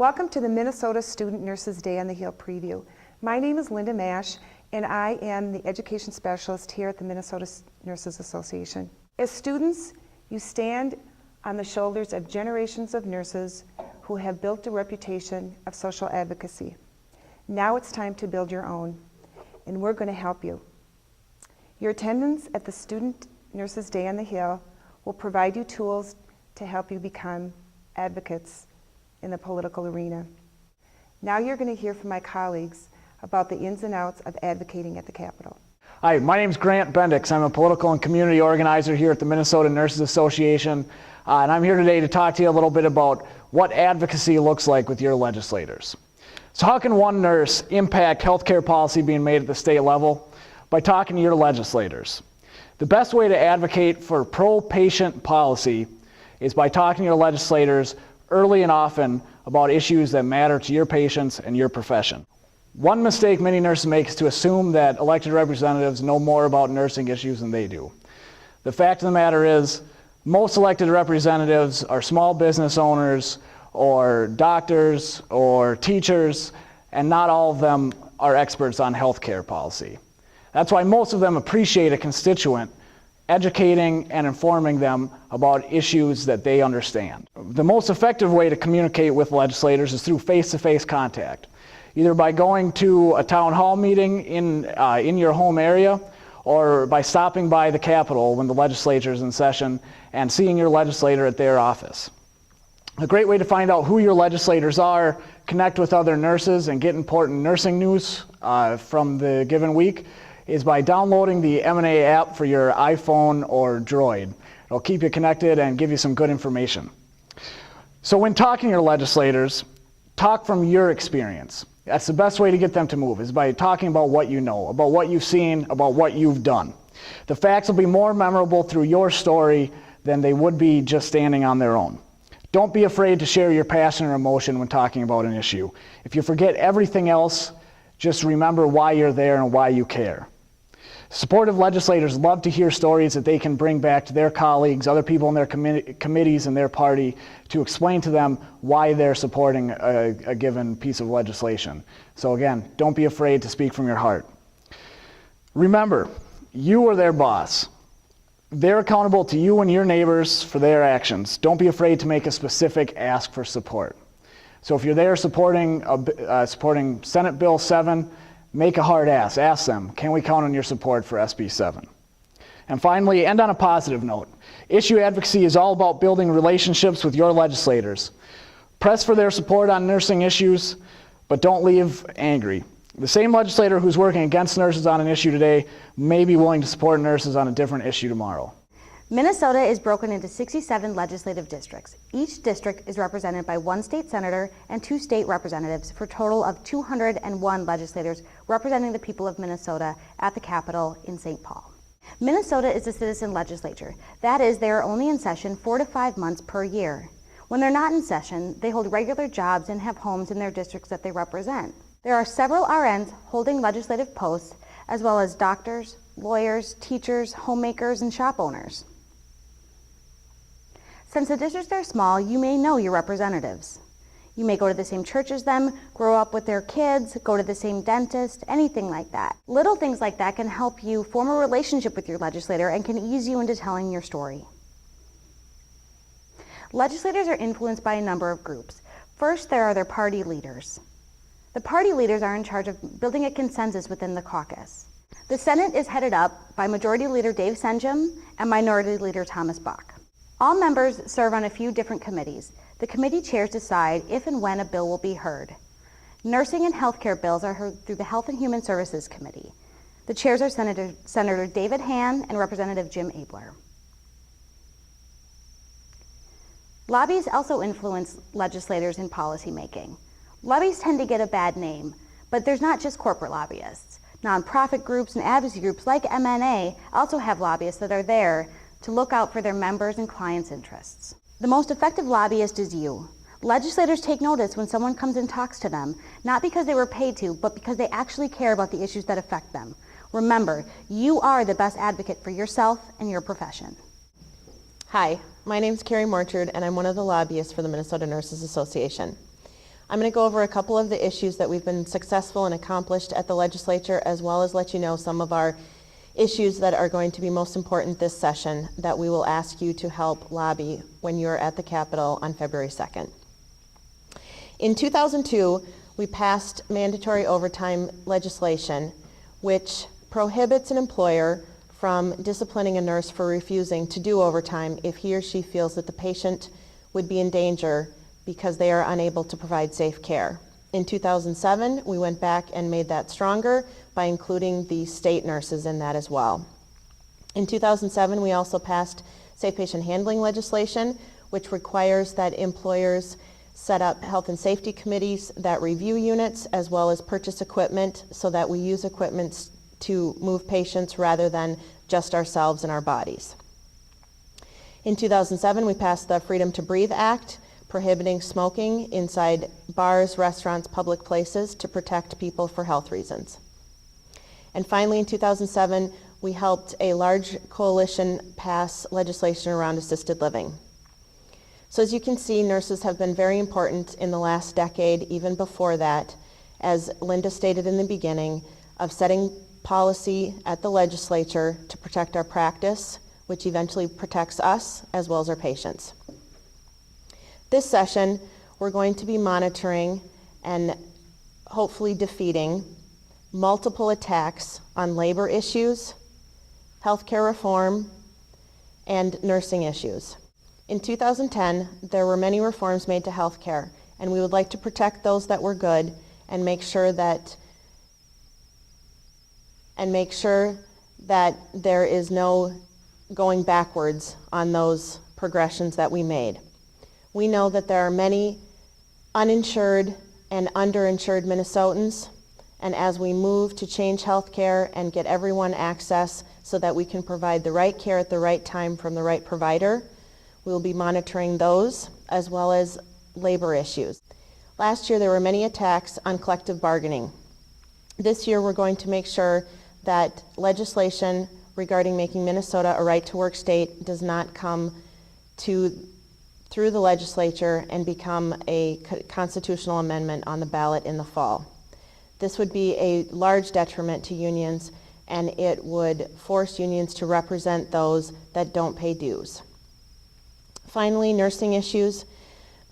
Welcome to the Minnesota Student Nurses Day on the Hill preview. My name is Linda Mash, and I am the Education Specialist here at the Minnesota Nurses Association. As students, you stand on the shoulders of generations of nurses who have built a reputation of social advocacy. Now it's time to build your own, and we're going to help you. Your attendance at the Student Nurses Day on the Hill will provide you tools to help you become advocates in the political arena. Now you're going to hear from my colleagues about the ins and outs of advocating at the Capitol. Hi, my name is Grant Bendix. I'm a political and community organizer here at the Minnesota Nurses Association, and I'm here today to talk to you a little bit about what advocacy looks like with your legislators. So how can one nurse impact healthcare policy being made at the state level? By talking to your legislators. The best way to advocate for pro-patient policy is by talking to your legislators early and often about issues that matter to your patients and your profession. One mistake many nurses make is to assume that elected representatives know more about nursing issues than they do. The fact of the matter is, most elected representatives are small business owners or doctors or teachers, and not all of them are experts on healthcare policy. That's why most of them appreciate a constituent educating and informing them about issues that they understand. The most effective way to communicate with legislators is through face-to-face contact, either by going to a town hall meeting in your home area, or by stopping by the Capitol when the legislature is in session and seeing your legislator at their office. A great way to find out who your legislators are, connect with other nurses, and get important nursing news from the given week is by downloading the M&A app for your iPhone or Droid. It'll keep you connected and give you some good information. So when talking to your legislators, talk from your experience. That's the best way to get them to move, is by talking about what you know, about what you've seen, about what you've done. The facts will be more memorable through your story than they would be just standing on their own. Don't be afraid to share your passion or emotion when talking about an issue. If you forget everything else, just remember why you're there and why you care. Supportive legislators love to hear stories that they can bring back to their colleagues, other people in their committees in their party, to explain to them why they're supporting a given piece of legislation. So again, don't be afraid to speak from your heart. Remember, you are their boss. They're accountable to you and your neighbors for their actions. Don't be afraid to make a specific ask for support. So if you're there supporting Senate Bill 7, make a hard ask. Ask them, can we count on your support for SB 7? And finally, end on a positive note. Issue advocacy is all about building relationships with your legislators. Press for their support on nursing issues, but don't leave angry. The same legislator who's working against nurses on an issue today may be willing to support nurses on a different issue tomorrow. Minnesota is broken into 67 legislative districts. Each district is represented by one state senator and 2 state representatives for a total of 201 legislators representing the people of Minnesota at the Capitol in St. Paul. Minnesota is a citizen legislature. That is, they are only in session 4 to 5 months per year. When they're not in session, they hold regular jobs and have homes in their districts that they represent. There are several RNs holding legislative posts, as well as doctors, lawyers, teachers, homemakers, and shop owners. Since the districts are small, you may know your representatives. You may go to the same church as them, grow up with their kids, go to the same dentist, anything like that. Little things like that can help you form a relationship with your legislator and can ease you into telling your story. Legislators are influenced by a number of groups. First, there are their party leaders. The party leaders are in charge of building a consensus within the caucus. The Senate is headed up by Majority Leader Dave Senjum and Minority Leader Thomas Bach. All members serve on a few different committees. The committee chairs decide if and when a bill will be heard. Nursing and healthcare bills are heard through the Health and Human Services Committee. The chairs are Senator David Hann and Representative Jim Abler. Lobbies also influence legislators in policymaking. Lobbies tend to get a bad name, but there's not just corporate lobbyists. Nonprofit groups and advocacy groups like MNA also have lobbyists that are there to look out for their members' and clients' interests. The most effective lobbyist is you. Legislators take notice when someone comes and talks to them, not because they were paid to, but because they actually care about the issues that affect them. Remember, you are the best advocate for yourself and your profession. Hi, my name is Carrie Mortrud, and I'm one of the lobbyists for the Minnesota Nurses Association. I'm going to go over a couple of the issues that we've been successful and accomplished at the legislature, as well as let you know some of our issues that are going to be most important this session that we will ask you to help lobby when you're at the Capitol on February 2nd. In 2002, we passed mandatory overtime legislation, which prohibits an employer from disciplining a nurse for refusing to do overtime if he or she feels that the patient would be in danger because they are unable to provide safe care. In 2007, we went back and made that stronger by including the state nurses in that as well. In 2007, we also passed safe patient handling legislation, which requires that employers set up health and safety committees that review units as well as purchase equipment so that we use equipment to move patients rather than just ourselves and our bodies. In 2007, we passed the Freedom to Breathe Act, prohibiting smoking inside bars, restaurants, public places to protect people for health reasons. And finally, in 2007, we helped a large coalition pass legislation around assisted living. So as you can see, nurses have been very important in the last decade, even before that, as Linda stated in the beginning, of setting policy at the legislature to protect our practice, which eventually protects us as well as our patients. This session, we're going to be monitoring and hopefully defeating multiple attacks on labor issues, healthcare reform, and nursing issues. In 2010, there were many reforms made to healthcare, and we would like to protect those that were good and make sure that there is no going backwards on those progressions that we made. We know that there are many uninsured and underinsured Minnesotans, and as we move to change healthcare and get everyone access so that we can provide the right care at the right time from the right provider, we will be monitoring those as well as labor issues. Last year there were many attacks on collective bargaining. This year we're going to make sure that legislation regarding making Minnesota a right-to-work state does not come through the legislature and become a constitutional amendment on the ballot in the fall. This would be a large detriment to unions, and it would force unions to represent those that don't pay dues. Finally, nursing issues.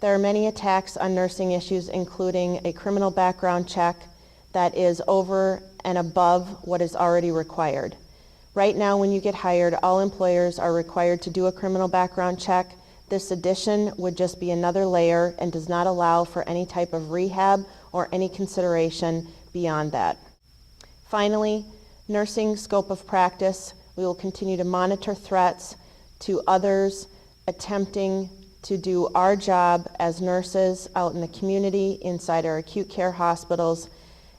There are many attacks on nursing issues, including a criminal background check that is over and above what is already required. Right now, when you get hired, all employers are required to do a criminal background check. This addition would just be another layer and does not allow for any type of rehab or any consideration beyond that. Finally, nursing scope of practice. We will continue to monitor threats to others attempting to do our job as nurses out in the community, inside our acute care hospitals,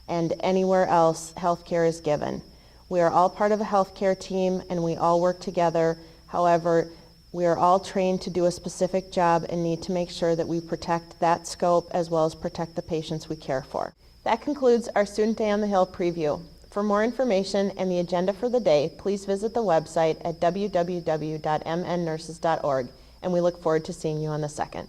and anywhere else healthcare is given. We are all part of a healthcare team and we all work together. However, we are all trained to do a specific job and need to make sure that we protect that scope as well as protect the patients we care for. That concludes our Student Day on the Hill preview. For more information and the agenda for the day, please visit the website at www.mnnurses.org, and we look forward to seeing you on the 2nd.